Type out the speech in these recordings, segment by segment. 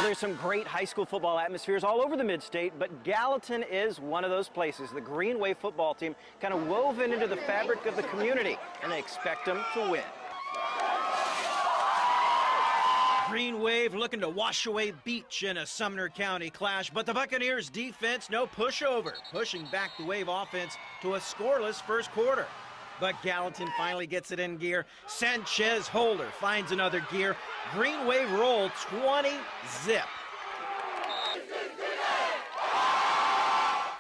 Well, there's some great high school football atmospheres all over the mid-state, but Gallatin is one of those places. The Green Wave football team kind of woven into the fabric of the community, and they expect them to win. Green Wave looking to wash away Beach in a Sumner County clash, but the Buccaneers defense, no pushover, pushing back the Wave offense to a scoreless first quarter. But Gallatin finally gets it in gear. Sanchez Holder finds another gear. Green Wave roll 20-zip.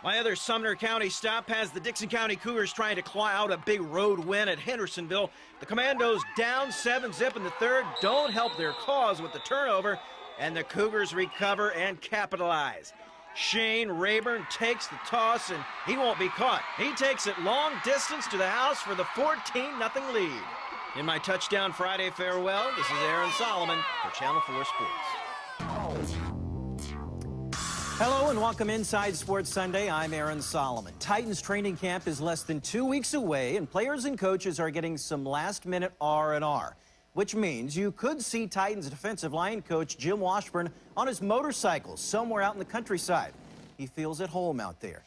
My other Sumner County stop has the Dixon County Cougars trying to claw out a big road win at Hendersonville. The Commandos down 7-zip in the third, don't help their cause with the turnover, and the Cougars recover and capitalize. Shane Rayburn takes the toss, and he won't be caught. He takes it long distance to the house for the 14-0 lead. In my Touchdown Friday farewell, this is Aaron Solomon for Channel 4 Sports. Hello and welcome inside Sports Sunday. I'm Aaron Solomon. Titans training camp is less than 2 weeks away, and players and coaches are getting some last-minute R&R, which means you could see Titans defensive line coach Jim Washburn on his motorcycle somewhere out in the countryside. He feels at home out there.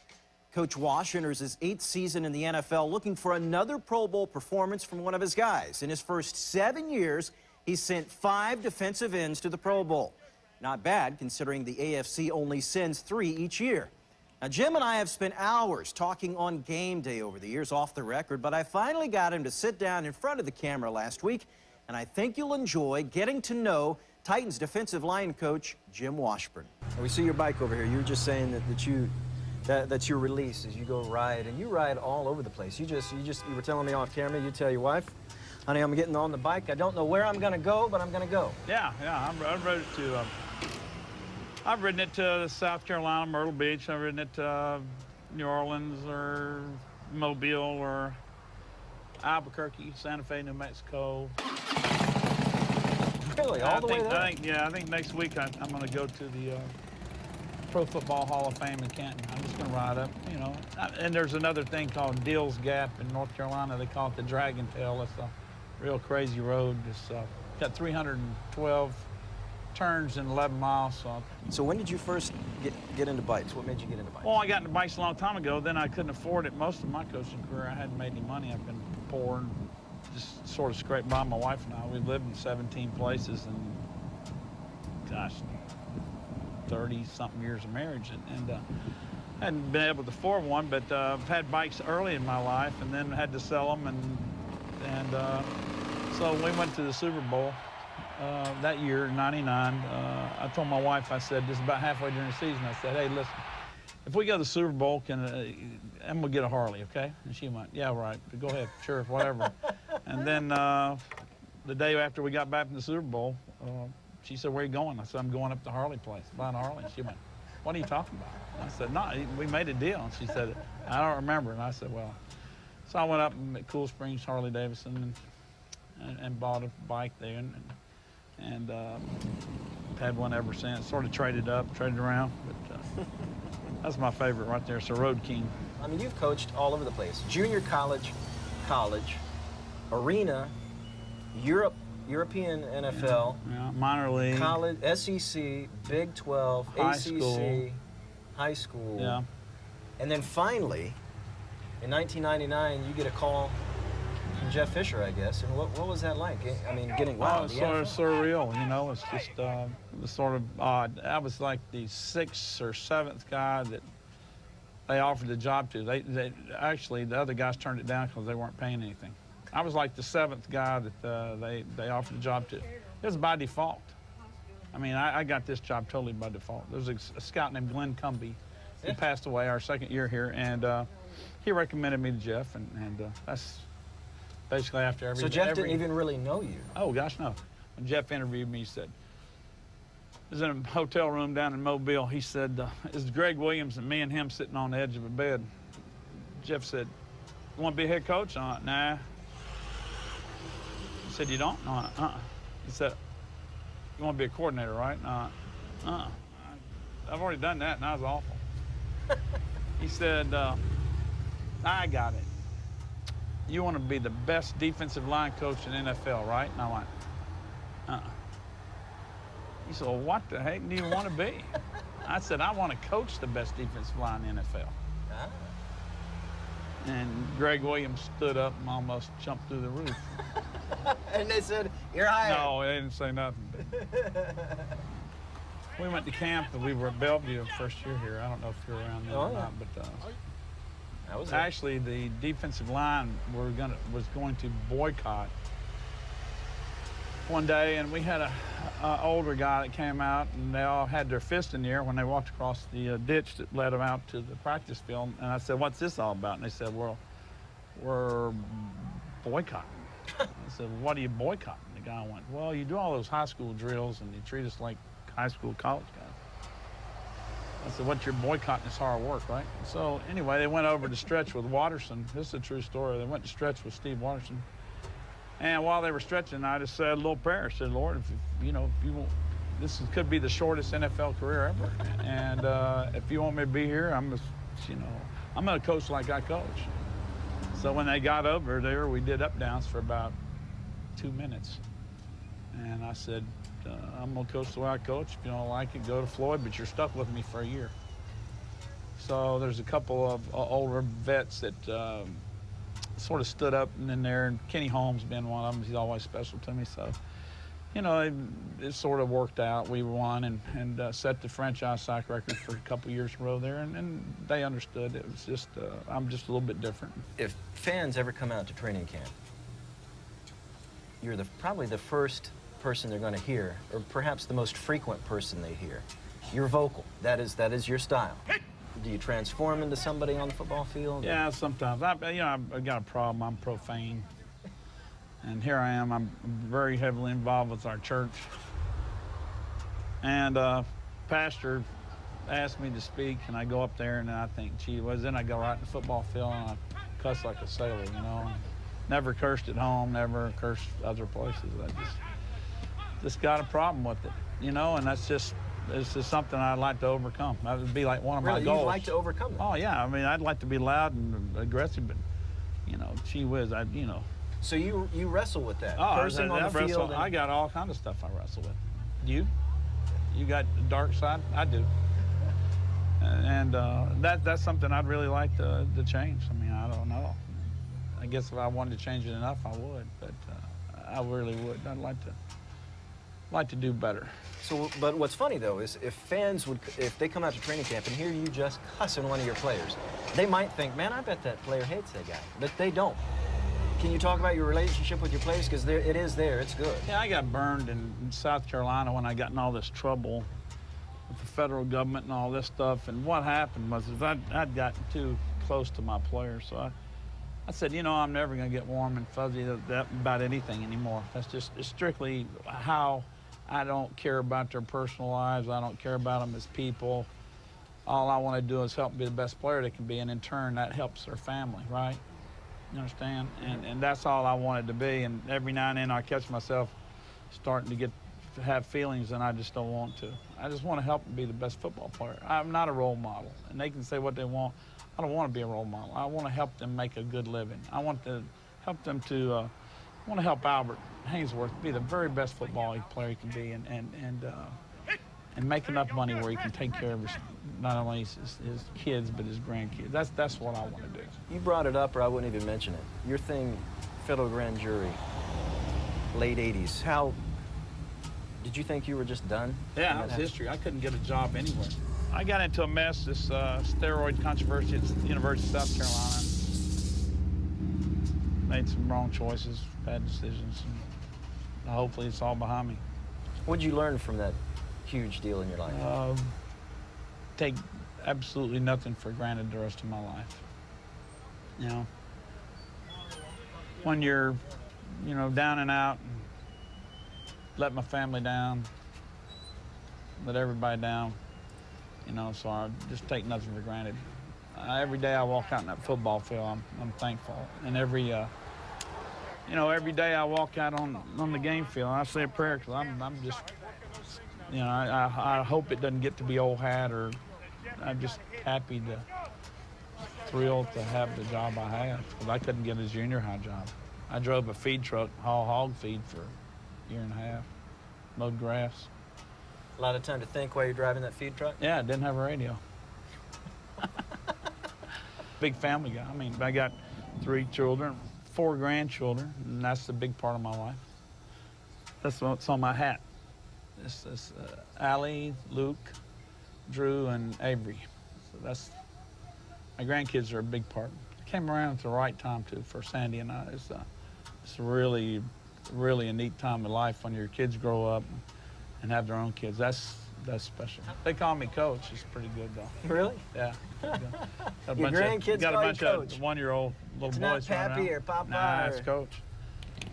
Coach Wash enters his 8th season in the NFL looking for another Pro Bowl performance from one of his guys. In his first 7 years, he's sent 5 defensive ends to the Pro Bowl. Not bad, considering the AFC only sends 3 each year. Now, Jim and I have spent hours talking on game day over the years off the record, but I finally got him to sit down in front of the camera last week, and I think you'll enjoy getting to know Titans defensive line coach Jim Washburn. We see your bike over here. You were just saying that's your release as you go ride, and you ride all over the place. You were telling me off camera, you tell your wife, honey, I'm getting on the bike. I don't know where I'm going to go, but I'm going to go. Yeah, I'm ready to. I've ridden it to South Carolina, Myrtle Beach. I've ridden it to New Orleans or Mobile or Albuquerque, Santa Fe, New Mexico. Really, all the way there? I think next week I'm going to go to the Pro Football Hall of Fame in Canton. I'm just going to ride up, you know. And there's another thing called Deals Gap in North Carolina. They call it the Dragon Tail. It's a real crazy road. It's got 312 turns in 11 miles. So when did you first get into bikes? What made you get into bikes? Well, I got into bikes a long time ago. Then I couldn't afford it. Most of my coaching career, I hadn't made any money. I've been poor and just sort of scraped by. My wife and I, we lived in 17 places and, gosh, 30-something years of marriage. And hadn't been able to afford one, but I've had bikes early in my life and then had to sell them. And so we went to the Super Bowl. That year, '99, I told my wife, I said, this is about halfway during the season, I said, hey, listen, if we go to the Super Bowl, I'm going to get a Harley, okay? And she went, yeah, right, go ahead, sure, whatever. And then the day after we got back from the Super Bowl, she said, where are you going? I said, I'm going up to Harley place, buying a Harley. And she went, what are you talking about? I said, no, we made a deal. And she said, I don't remember. And I said, well, so I went up at Cool Springs, Harley Davidson, and bought a bike there. And had one ever since. Sort of traded around, but that's my favorite right there. It's a Road King. I mean, you've coached all over the place. Junior college, arena, European NFL, yeah, minor league, college, SEC, Big 12, ACC, high school. Yeah. And then finally, in 1999, you get a call from Jeff Fisher, I guess. And what was that like? I mean, getting wow. It's sort of surreal, you know. It's just it was sort of odd. I was like the 6th or 7th guy that they offered the job to. They actually, the other guys turned it down because they weren't paying anything. I was like the 7th guy that they offered the job to. It was by default. I mean, I got this job totally by default. There was a scout named Glenn Cumbie who passed away our 2nd year here, and he recommended me to Jeff, and that's basically after every. So Jeff didn't even really know you? Oh, gosh, no. When Jeff interviewed me, he said, I was in a hotel room down in Mobile. He said, it's Greg Williams and me and him sitting on the edge of a bed. Jeff said, you want to be a head coach? I'm like, nah. He said, you don't? No, He said, you want to be a coordinator, right? I've already done that, and that was awful. He said, I got it. You want to be the best defensive line coach in the NFL, right? And I'm like, He said, well, what the heck do you want to be? I said, I want to coach the best defensive line in the NFL. Ah. And Greg Williams stood up and almost jumped through the roof. And they said, you're hired. No, they didn't say nothing. We went to camp, and we were at Bellevue first year here. I don't know if you're around there or not, but actually the defensive line was going to boycott one day, and we had a older guy that came out, and they all had their fist in the air when they walked across the ditch that led them out to the practice field. And I said, what's this all about? And they said, well, we're boycotting. I said, well, what are you boycotting? The guy went, well, you do all those high school drills and you treat us like high school, college guys. I said, what you're boycotting is hard work, right? So anyway, they went over to stretch with Watterson. This is a true story. They went to stretch with Steve Watterson. And while they were stretching, I just said a little prayer. I said, Lord, if you want, could be the shortest NFL career ever. And if you want me to be here, I'm going to coach like I coach. So when they got over there, we did up downs for about 2 minutes. And I said, I'm going to coach the way I coach. If you don't like it, go to Floyd, but you're stuck with me for a year. So there's a couple of older vets that sort of stood up in there, and Kenny Holmes being one of them. He's always special to me. So, it sort of worked out. We won and set the franchise sack record for a couple years in a row there, and they understood. It was just, I'm just a little bit different. If fans ever come out to training camp, you're probably the first person they're going to hear, or perhaps the most frequent person they hear. You're vocal. That is your style. Do you transform into somebody on the football field? Yeah, sometimes. I've got a problem. I'm profane. And here I am. I'm very heavily involved with our church. And pastor asked me to speak, and I go up there, and I think, gee whiz, then I go right in the football field, and I cuss like a sailor, Never cursed at home, never cursed other places. I just got a problem with it, and that's just, it's just something I'd like to overcome. That would be like one of my goals. You'd like to overcome that? Oh, yeah. I mean, I'd like to be loud and aggressive, but, gee whiz, So you wrestle with that? Oh, cursing on the field? I got all kinds of stuff I wrestle with. You? You got the dark side? I do. And that's something I'd really like to change. I mean, I don't know. I guess if I wanted to change it enough, I would, but I really would. I'd like to do better. So, but what's funny though is if they come out to training camp and hear you just cussing one of your players, they might think, man, I bet that player hates that guy, but they don't. Can you talk about your relationship with your players? Because it is there, it's good. Yeah, I got burned in South Carolina when I got in all this trouble with the federal government and all this stuff. And what happened was I'd gotten too close to my players, so I said, I'm never going to get warm and fuzzy about anything anymore. That's just strictly how I don't care about their personal lives. I don't care about them as people. All I want to do is help them be the best player they can be, and in turn, that helps their family, right? You understand? And that's all I wanted to be. And every now and then I catch myself starting to have feelings, and I just don't want to. I just want to help them be the best football player. I'm not a role model, and they can say what they want. I don't want to be a role model. I want to help them make a good living. I want to help them I want to help Albert Hainsworth be the very best football player he can be, and make enough money where he can take care of not only his kids but his grandkids. That's what I want to do. You brought it up, or I wouldn't even mention it. Your thing, federal grand jury, late '80s. How did you think you were just done? Yeah, it was history. I couldn't get a job anywhere. I got into a mess, this steroid controversy at the University of South Carolina. Made some wrong choices, bad decisions, and hopefully it's all behind me. What did you learn from that huge deal in your life? Take absolutely nothing for granted the rest of my life. When you're, down and out, and let my family down, let everybody down, so I just take nothing for granted. Every day I walk out in that football field, I'm thankful. And every day I walk out on the game field, I say a prayer, because I'm just, I hope it doesn't get to be old hat, or I'm just happy thrilled to have the job I have, because I couldn't get a junior high job. I drove a feed truck, haul hog feed for a year and a half, mowed grass. A lot of time to think while you're driving that feed truck? Yeah, I didn't have a radio. Big family guy. I mean, I got 3 children, 4 grandchildren, and that's a big part of my life. That's what's on my hat. This is Allie, Luke, Drew, and Avery. So that's, my grandkids are a big part. Came around at the right time, too, for Sandy and I. It's really a neat time of life when your kids grow up and have their own kids. That's special. They call me Coach. It's pretty good, though. Really? Yeah. Your grandkids got a call you bunch Coach? of 1-year-old little It's boys not Pappy running or around. Papa. Nah, or... it's Coach.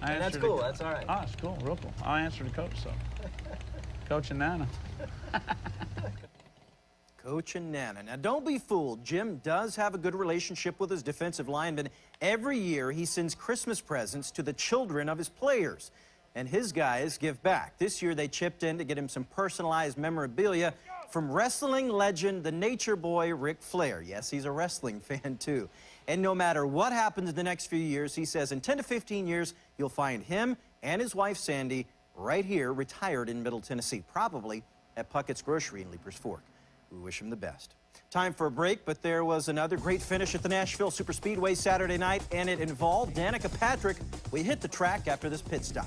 And that's cool. That's all right. Oh, it's cool. Real cool. I answer to Coach, so. Coach and Nana. Coach and Nana. Now, don't be fooled. Jim does have a good relationship with his defensive linemen. Every year, he sends Christmas presents to the children of his players. And his guys give back. This year, they chipped in to get him some personalized memorabilia from wrestling legend, the Nature Boy, Ric Flair. Yes, he's a wrestling fan, too. And no matter what happens in the next few years, he says in 10 to 15 years, you'll find him and his wife, Sandy, right here, retired in Middle Tennessee, probably at Puckett's Grocery in Leapers Fork. We wish him the best. Time for a break, but there was another great finish at the Nashville Superspeedway Saturday night, and it involved Danica Patrick. We hit the track after this pit stop.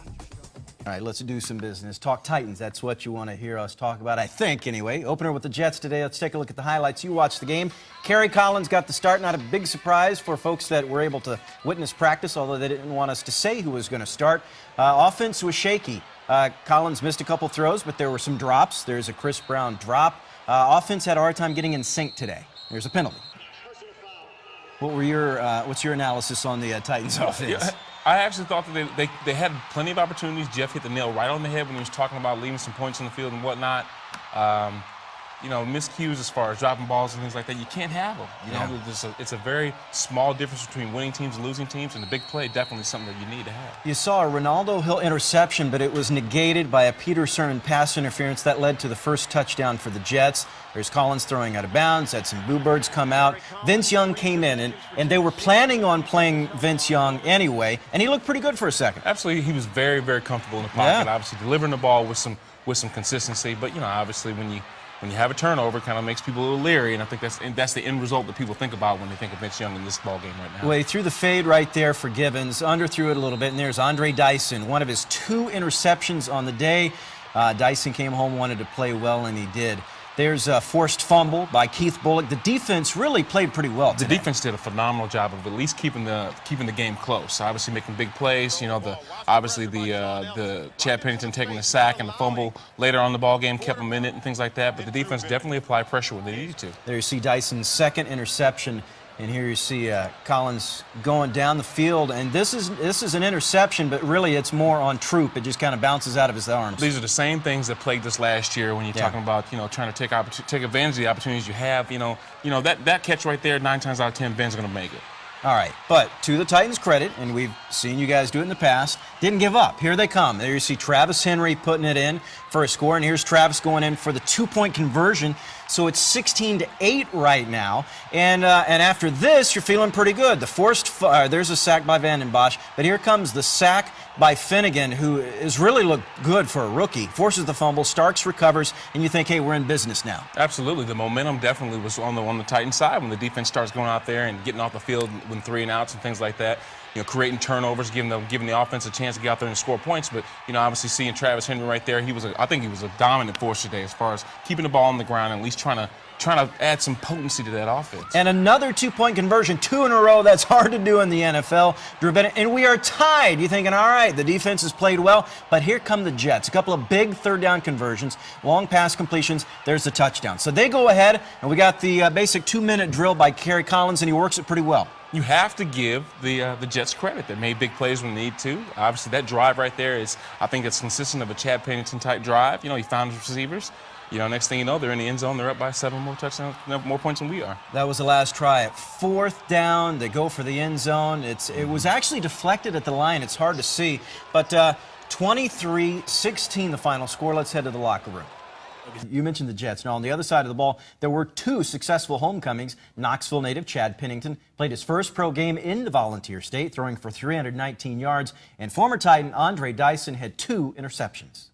All right, let's do some business. Talk Titans. That's what you want to hear us talk about, I think, anyway. Opener with the Jets today. Let's take a look at the highlights. You watched the game. Kerry Collins got the start. Not a big surprise for folks that were able to witness practice, although they didn't want us to say who was going to start. Offense was shaky. Collins missed a couple throws, but there were some drops. There's a Chris Brown drop. Offense had a hard time getting in sync today. There's a penalty. What's your analysis on the Titans offense? Yeah, I actually thought that they had plenty of opportunities. Jeff hit the nail right on the head when he was talking about leaving some points on the field and whatnot. Miscues as far as dropping balls and things like that, you can't have them. It's a very small difference between winning teams and losing teams, and the big play definitely something that you need to have. You saw a Ronaldo Hill interception, but it was negated by a Peter Sermon pass interference that led to the first touchdown for the Jets. There's Collins throwing out of bounds, had some boo birds come out. Vince Young came in, and they were planning on playing Vince Young anyway, and he looked pretty good for a second. Absolutely, he was very, very comfortable in the pocket, obviously delivering the ball with some consistency, but obviously when you have a turnover, it kind of makes people a little leery, and I think that's the end result that people think about when they think of Vince Young in this ball game right now. Well, he threw the fade right there for Gibbons, underthrew it a little bit, and there's Andre Dyson, one of his 2 interceptions on the day. Dyson came home, wanted to play well, and he did. There's a forced fumble by Keith Bullock. The defense really played pretty well today. The defense did a phenomenal job of at least keeping the game close. Obviously making big plays. The Chad Pennington taking the sack and the fumble later on in the ball game kept them in it and things like that. But the defense definitely applied pressure when they needed to. There you see Dyson's second interception. And here you see Collins going down the field, and this is an interception, but really it's more on Troop. It just kind of bounces out of his arms. These are the same things that plagued us last year when you're talking about trying to take advantage of the opportunities you have. That catch right there, 9 times out of 10, Ben's going to make it. All right, but to the Titans' credit, and we've seen you guys do it in the past, didn't give up. Here they come. There you see Travis Henry putting it in for a score, and here's Travis going in for the 2-point conversion. So it's 16-8 right now, and after this, you're feeling pretty good. The there's a sack by Vanden Bosch, but here comes the sack by Finnegan, who has really looked good for a rookie. Forces the fumble, Starks recovers, and you think, hey, we're in business now. Absolutely. The momentum definitely was on the Titans side when the defense starts going out there and getting off the field when 3 and outs and things like that. Creating turnovers, giving the offense a chance to get out there and score points. But, obviously seeing Travis Henry right there, I think he was a dominant force today as far as keeping the ball on the ground and at least trying to add some potency to that offense. And another 2-point conversion, 2 in a row. That's hard to do in the NFL. Drew Bennett, and we are tied. You're thinking, all right, the defense has played well, but here come the Jets. A couple of big third-down conversions, long pass completions. There's the touchdown. So they go ahead, and we got the basic 2-minute drill by Kerry Collins, and he works it pretty well. You have to give the Jets credit. They made big plays when they need to. Obviously, that drive right there I think it's consistent of a Chad Pennington-type drive. He found his receivers. Next thing you know, they're in the end zone. They're up by 7 more touchdowns, more points than we are. That was the last try. At 4th down, they go for the end zone. It was actually deflected at the line. It's hard to see. But 23-16 the final score. Let's head to the locker room. You mentioned the Jets. Now, on the other side of the ball, there were 2 successful homecomings. Knoxville native Chad Pennington played his first pro game in the Volunteer State, throwing for 319 yards. And former Titan Andre Dyson had 2 interceptions.